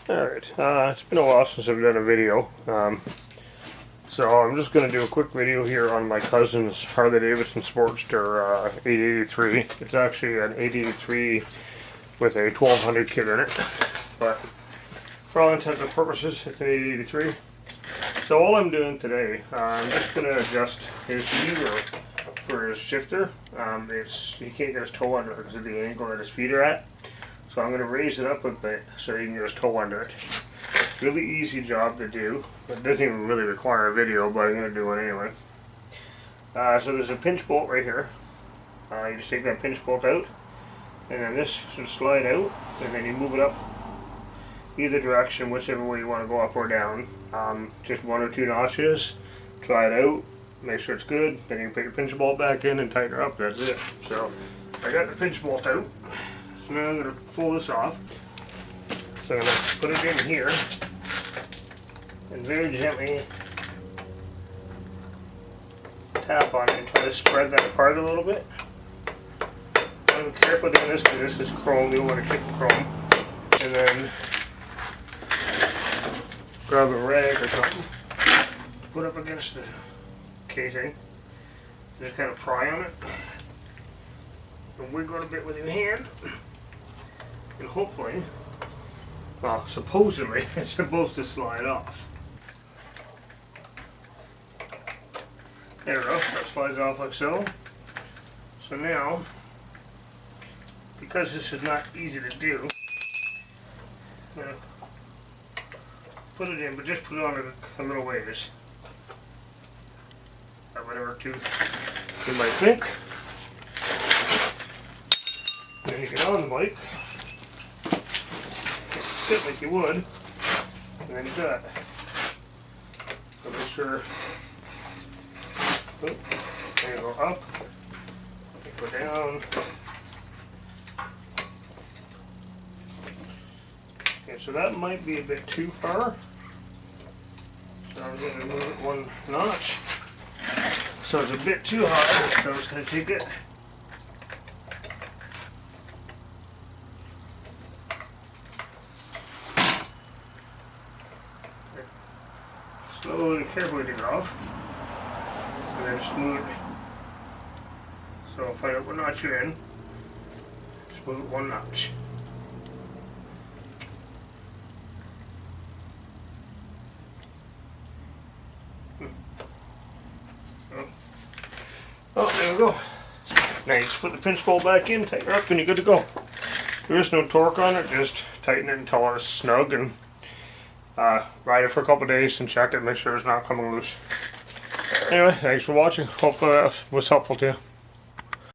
Alright, it's been a while since I've done a video, so I'm just going to do a quick video here on my cousin's Harley-Davidson Sportster 883. It's actually an 883 with a 1200 kit in it, but for all intents and purposes it's an 883. So all I'm doing today, I'm just going to adjust his lever for his shifter. He can't get his toe under it because of the angle that his feet are at. So I'm going to raise it up a bit so he can get his toe under it. Really easy job to do. It doesn't even really require a video, but I'm going to do it anyway. So there's a pinch bolt right here. You just take that pinch bolt out, and then this should slide out, and then you move it up either direction, whichever way you want to go, up or down. Just 1 or 2 notches. Try it out, make sure it's good, then you can put your pinch bolt back in and tighten her up. That's it. So I got the pinch bolt out. So now I'm going to pull this off. So I'm going to put it in here and very gently tap on it and try to spread that apart a little bit. I'm careful doing this because this is chrome. You don't want to kick the chrome. And then grab a rag or something to put up against the casing. Just kind of pry on it and wiggle it a bit with your hand. And hopefully, well, supposedly, it's supposed to slide off. There we go, that slides off like so. So now, because this is not easy to do, I'm going to put it in, but just put it on a little ways. Or whatever tooth you might think. And then you get on the bike. Sit like you would, and then you got it. So make sure, then you go up, you go down. Okay, so that might be a bit too far. So I'm going to move it 1 notch. So it's a bit too high, so I'm just going to take it. Slowly, carefully take it off, and then just move it. So find out what notch you're in, just move it 1 notch. Oh, there we go. Now you just put the pinch bolt back in, tighten her up, and you're good to go. There is no torque on it, just tighten it until it's snug and ride it for a couple days and check it, make sure it's not coming loose. Anyway, thanks for watching. Hope it was helpful to you.